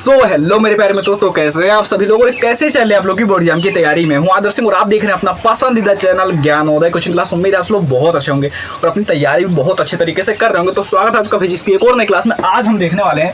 Hello मेरे प्यारे मित्रों, तो कैसे हैं आप सभी लोग और कैसे चल रहे हैं आप लोग की बोर्ड एग्जाम की तैयारी में। हूं आदर्श सिंह और आप देख रहे हैं अपना पसंदीदा चैनल ज्ञानोदय कोचिंग क्लास। उम्मीद है आप लोग बहुत अच्छे होंगे और अपनी तैयारी भी बहुत अच्छे तरीके से कर रहे होंगे। तो स्वागत है आपका फिजिक्स की एक और नई क्लास में। आज हम देखने वाले हैं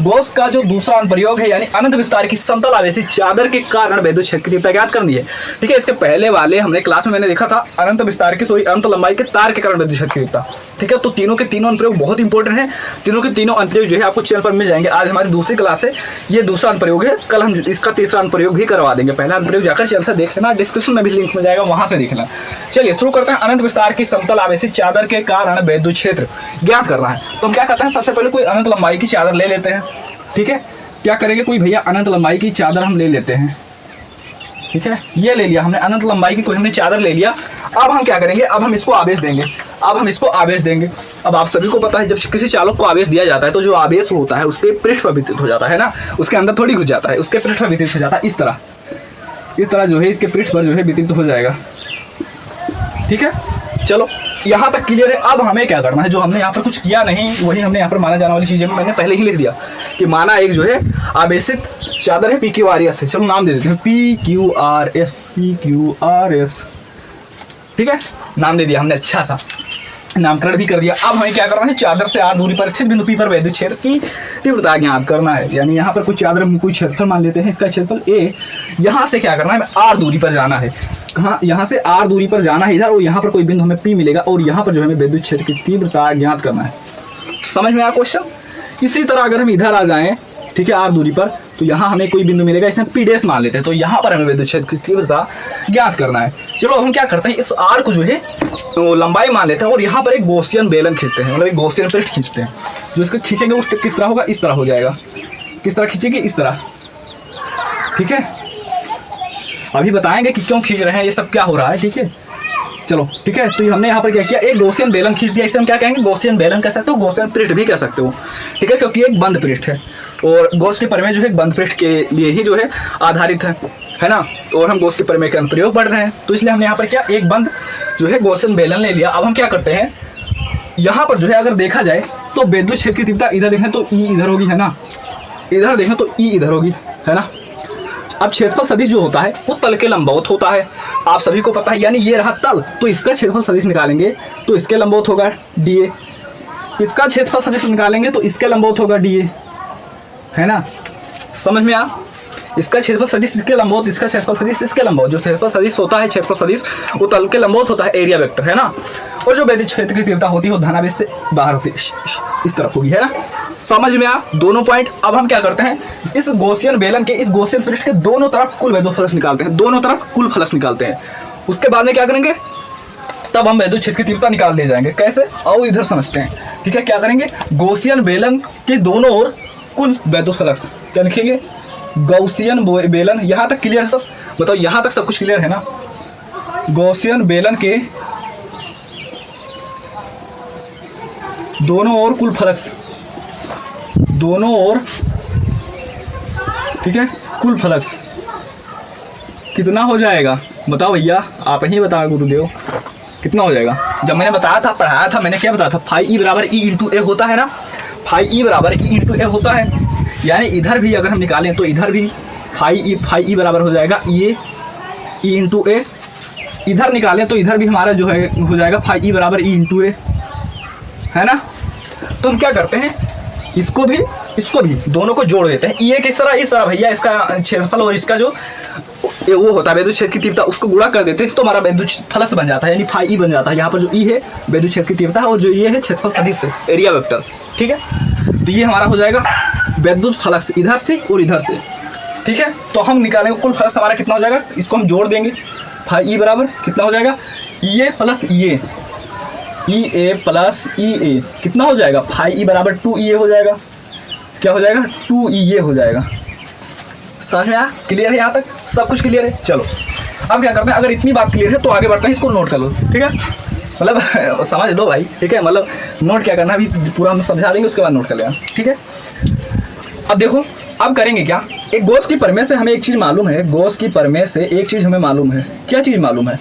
गॉस का जो दूसरा अनुप्रयोग है, यानी अनंत विस्तार की समतल आवेशी चादर के कारण वैद्युत क्षेत्र की तीव्रता ज्ञात करनी है। ठीक है, इसके पहले वाले हमने क्लास में मैंने देखा था अनंत विस्तार की अनंत लंबाई के तार के कारण वैद्युत क्षेत्र की तीव्रता। ठीक है, तो तीनों के तीनों अनुप्रयोग बहुत इंपॉर्टेंट है। तीनों के तीनों अनुप्रयोग जो है आपको चैनल पर मिल जाएंगे। आज हमारी दूसरी क्लास है, ये दूसरा अनुप्रयोग है। कल हम इसका तीसरा अनुप्रयोग भी करवा देंगे। पहला अनुप्रयोग जाकर चैनल से देख लेना, डिस्क्रिप्शन में भी लिंक मिल जाएगा, वहां से देख लेना। चलिए शुरू करते हैं। अनंत विस्तार की समतल आवेशी चादर के कारण वैद्युत क्षेत्र ज्ञात करना है। तो हम क्या करते हैं, सबसे पहले कोई अनंत लंबाई की चादर ले लेते हैं। ठीक है, क्या करेंगे, कोई भैया अनंत लंबाई की चादर हम ले लेते हैं। ठीक है, ये ले लिया हमने, अनंत लंबाई की कोई हमने चादर ले लिया। अब हम क्या करेंगे, अब हम इसको आवेश देंगे। अब आप सभी को पता है, जब किसी चालक को आवेश दिया जाता है तो जो आवेश होता है उसके पृष्ठ पर वितरित हो जाता है ना, उसके अंदर थोड़ी घुस जाता है, उसके पृष्ठ पर वितरित हो जाता है। इस तरह जो है इसके पृष्ठ पर जो है वितरित हो जाएगा। ठीक है, चलो यहाँ तक क्लियर है। अब हमें क्या करना है, जो हमने यहाँ पर कुछ किया नहीं वही हमने यहाँ पर माना जाने वाली चीजें मैंने पहले ही लिख दिया कि माना एक जो है आवेशित चादर है PQRS से। चलो नाम दे देते हैं PQRS। ठीक है, नाम दे दिया हमने, अच्छा सा नामकरण भी कर दिया। अब हमें क्या करना है, चादर से r दूरी पर स्थित बिंदु P पर वैद्युत क्षेत्र की तीव्रता ज्ञात करना है। यानी यहाँ पर कुछ चादर में कोई क्षेत्रफल मान लेते हैं, इसका क्षेत्रफल A। यहाँ से क्या करना है, हमें r दूरी पर जाना है। कहाँ, यहाँ से r दूरी पर जाना है इधर, और यहाँ पर कोई बिंदु हमें P मिलेगा और यहाँ पर जो हमें वैद्युत क्षेत्र की तीव्रता ज्ञात करना है। समझ में आया क्वेश्चन। इसी तरह अगर हम इधर आ जाएं, ठीक है, r दूरी पर, तो यहाँ हमें कोई बिंदु मिलेगा, इसे P डैश मान लेते हैं। तो यहाँ पर हमें वैद्युत क्षेत्र की तीव्रता ज्ञात करना है। चलो अब हम क्या करते हैं, इस r को जो है तो लंबाई मान लेते हैं और यहाँ पर एक गॉसियन बेलन खींचते हैं, मतलब एक गॉसियन पृष्ठ खींचते हैं। जो इसको खींचेंगे उस किस तरह होगा, इस तरह हो जाएगा। किस तरह खींचेंगे, इस तरह। ठीक है, अभी बताएंगे कि क्यों खींच रहे हैं, ये सब क्या हो रहा है। ठीक है, चलो ठीक है। तो हमने यहाँ पर क्या किया, एक गॉसियन बेलन खींच दिया। इसे हम क्या कहेंगे, गॉसियन बेलन कह सकते हो, गॉसियन पृष्ठ भी कह सकते हो। ठीक है, क्योंकि एक बंद पृष्ठ है और गॉस के प्रमेय जो है एक बंद पृष्ठ के लिए ही जो है आधारित है ना। और हम गॉस के प्रमेय का अनुप्रयोग पढ़ रहे हैं, तो इसलिए हमने यहाँ पर क्या, एक बंद जो है गॉसियन बेलन ले लिया। अब हम क्या करते हैं, यहाँ पर जो है अगर देखा जाए तो वैद्युत क्षेत्र की तीव्रता इधर देखें तो E इधर होगी, है ना। इधर देखें तो E इधर होगी, है ना। अब क्षेत्रफल सदिश जो होता है वो तल के लंबवत होता है, आप सभी को पता है। यानी ये रहा तल, तो इसका क्षेत्रफल सदिश निकालेंगे तो इसके लंबवत होगा DA। इसका क्षेत्रफल सदिश निकालेंगे तो इसके लंबवत होगा DA, है ना। समझ में आ, इसका क्षेत्रफल सदिश इसके लंबवत, इसका क्षेत्रफल सदिश इसके लंबवत। जो क्षेत्रफल सदिश होता है, क्षेत्रफल सदिश वो तल के लंबवत होता है, एरिया वेक्टर, है ना। और जो वैद्युत क्षेत्र की तीव्रता होती है वो धनावेश से बाहर होती है, इस तरफ होगी, है ना। समझ में आ दोनों पॉइंट। अब हम क्या करते हैं, इस गॉसियन बेलन के, इस गॉसियन पृष्ठ के दोनों तरफ कुल वैद्युत फ्लक्स निकालते हैं, दोनों तरफ कुल फ्लक्स निकालते हैं। उसके बाद में क्या करेंगे, तब हम वैद्युत क्षेत्र की तीव्रता निकाल ले जाएंगे। कैसे, आओ इधर समझते हैं। ठीक है, क्या करेंगे, गॉसियन बेलन के दोनों ओर कुल वैद्युत फ्लक्स, क्या लिखेंगे, गॉसियन बेलन। यहाँ तक क्लियर है सब, बताओ यहाँ तक सब कुछ क्लियर है ना। गॉसियन बेलन के दोनों ओर कुल फ्लक्स, दोनों ओर, ठीक है, कुल फ्लक्स कितना हो जाएगा, बताओ भैया, आप ही बताओ गुरुदेव, कितना हो जाएगा। जब मैंने बताया था, पढ़ाया था, मैंने क्या बताया था, फाई E बराबर E इंटू ए होता है ना। फाई E बराबर E इंटू ए होता है, यानी इधर भी अगर हम निकालें तो इधर भी फाई E बराबर हो जाएगा E इंटू ए। इधर निकालें तो इधर भी हमारा जो है हो जाएगा फाई E बराबर E इंटू ए, है ना। तो हम क्या करते हैं, इसको भी दोनों को जोड़ देते हैं। E किस तरह, इस तरह भैया, इसका क्षेत्रफल और इसका जो वो होता है वैद्युत क्षेत्र की तीव्रता, उसको गुणा कर देते हैं तो हमारा वैद्युत फ्लक्स बन जाता है, यानी फाई E बन जाता है। यहाँ पर जो E है वैद्युत क्षेत्र की तीव्रता है और जो ये है क्षेत्रफल सदिश है, एरिया वेक्टर। ठीक है, तो ये हमारा हो जाएगा वैद्युत फ्लक्स इधर से और इधर से। ठीक है, तो हम निकालेंगे कुल फ्लक्स हमारा कितना हो जाएगा, इसको हम जोड़ देंगे। फाई E बराबर कितना हो जाएगा, EA plus EA, EA plus EA कितना हो जाएगा, फाई E बराबर 2EA हो जाएगा। क्या हो जाएगा, 2EA हो जाएगा। समझ में आया, क्लियर है, यहाँ तक सब कुछ क्लियर है। चलो अब क्या करते हैं, अगर इतनी बात क्लियर है तो आगे बढ़ते हैं, इसको नोट कर लो। ठीक है, मतलब समझ लो भाई। ठीक है, मतलब नोट क्या करना, अभी पूरा हम समझा देंगे, उसके बाद नोट कर लेना। ठीक है, अब देखो, अब करेंगे क्या, एक गॉस की प्रमेय से हमें एक चीज़ मालूम है, गॉस की प्रमेय से एक चीज़ हमें मालूम है। क्या चीज़ मालूम है,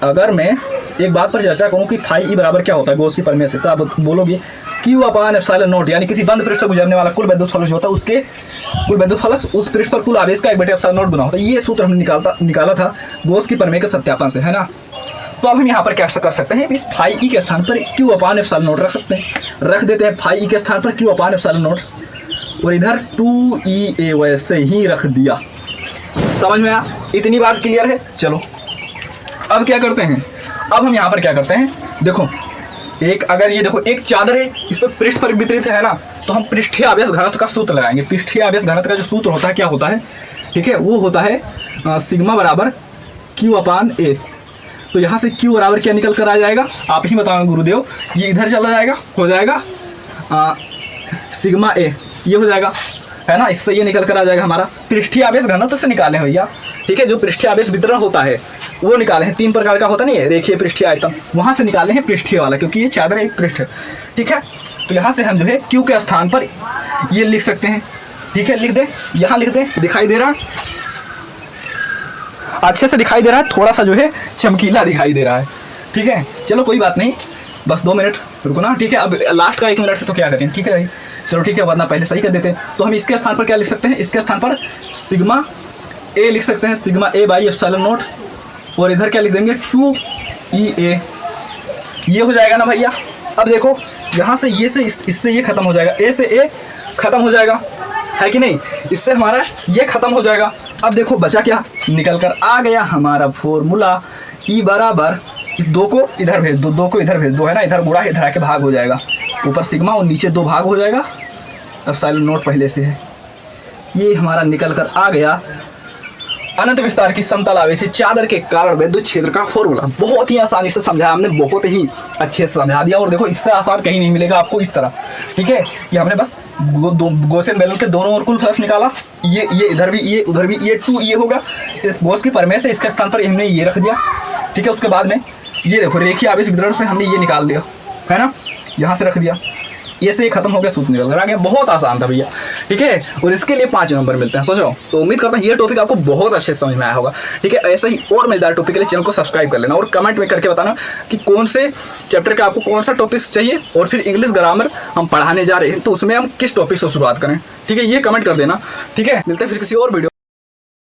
अगर मैं एक बात पर चर्चा करूँ कि फाई E बराबर क्या होता है गॉस की प्रमेय से, तो आप बोलोगे Q अपान एप्सिलॉन नॉट, यानी किसी बंद पृष्ठ से गुजरने वाला कुल वैद्युत फ्लक्स जो होता है उसके कुल वैद्युत फ्लक्स उस पृष्ठ पर कुल आवेश का 1 बटे एप्सिलॉन नॉट गुना होता है। ये सूत्र हमने निकाला था गोस की प्रमेय के सत्यापन से, है ना। तो अब हम यहाँ पर क्या कर सकते हैं, इस फाई ई के स्थान पर Q अपान एप्सिलॉन नॉट रख सकते हैं, रख देते हैं फाई ई के स्थान पर Q अपान एप्सिलॉन नॉट, और इधर 2EA वैसे ही रख दिया। समझ में आया? इतनी बात क्लियर है। चलो अब क्या करते हैं, अब हम यहाँ पर क्या करते हैं, देखो एक अगर ये देखो एक चादर है, इस पर पृष्ठ पर वितरित है ना, तो हम पृष्ठीय आवेश घनत्व का सूत्र लगाएंगे। पृष्ठीय आवेश घनत्व का जो सूत्र होता है क्या होता है, ठीक है, वो होता है सिग्मा बराबर Q अपान A। तो यहाँ से Q बराबर क्या निकल कर आ जाएगा, आप ही बताओगे गुरुदेव। ये इधर चला जाएगा, हो जाएगा सिग्मा A, ये हो जाएगा, है ना। इससे ये निकल कर आ जाएगा हमारा पृष्ठीय आवेश घनत्व से निकाले हैं भैया, ठीक है। जो पृष्ठीय आवेश वितरण होता है वो निकाले हैं, 3 प्रकार का होता नहीं है, रेखीय पृष्ठीय आयतन, वहाँ से निकाले हैं पृष्ठीय वाला, क्योंकि ये चादर एक पृष्ठ है, ठीक है। तो यहाँ से हम जो है Q के स्थान पर ये लिख सकते हैं, ठीक है। लिख दे, यहाँ लिख दे, दिखाई दे रहा, अच्छे से दिखाई दे रहा है, थोड़ा सा जो है चमकीला दिखाई दे रहा है, ठीक है। चलो कोई बात नहीं, बस 2 मिनट रुको ना, ठीक है। अब लास्ट का 1 मिनट है तो क्या करें, ठीक है भाई, चलो ठीक है, वरना पहले सही कर देते हैं। तो हम इसके स्थान पर क्या लिख सकते हैं, इसके स्थान पर सिग्मा A लिख सकते हैं, sigma A by epsilon not, और इधर क्या लिख देंगे 2EA, ये हो जाएगा ना भैया। अब देखो यहाँ से ये से इससे ये खत्म हो जाएगा, A से A खत्म हो जाएगा, है कि नहीं, इससे हमारा ये खत्म हो जाएगा। अब देखो बचा क्या, निकल कर आ गया हमारा फॉर्मूला, E बराबर इस 2 को इधर भेज दो, 2 को इधर भेज दो, है ना, इधर गुणा इधर आके भाग हो जाएगा, ऊपर सिग्मा और नीचे 2 भाग हो जाएगा, एप्सिलॉन नॉट पहले से है। ये हमारा निकल कर आ गया अनंत विस्तार की समतल आवेशी चादर के कारण विद्युत क्षेत्र का फॉर्मूला। बहुत ही आसानी से समझाया हमने, बहुत ही अच्छे से समझा दिया, और देखो इससे आसान कहीं नहीं मिलेगा आपको इस तरह, ठीक है। कि हमने बस गॉसियन बैलेंस के दोनों ओर कुल फ्लक्स निकाला, ये इधर भी ये उधर भी ये 2 होगा, गॉस की प्रमेय से इसके स्थान पर हमने ये रख दिया, ठीक है। उसके बाद में ये देखो रेखीय आवेश वितरण से हमने ये निकाल दिया, है ना, यहाँ से रख दिया, ये से खत्म हो गया, सूत्र निकल कर आ गया। बहुत आसान था भैया, ठीक है। और इसके लिए 5 नंबर मिलते हैं, सोचो। तो उम्मीद करता हूँ ये टॉपिक आपको बहुत अच्छे से समझ में आया होगा, ठीक है। ऐसे ही और मजेदार टॉपिक के लिए चैनल को सब्सक्राइब कर लेना, और कमेंट में करके बताना कि कौन से चैप्टर का आपको कौन सा टॉपिक्स चाहिए, और फिर इंग्लिश ग्रामर हम पढ़ाने जा रहे हैं तो उसमें हम किस टॉपिक से शुरुआत करें, ठीक है। ये कमेंट कर देना, ठीक है। मिलते हैं फिर किसी और वीडियो।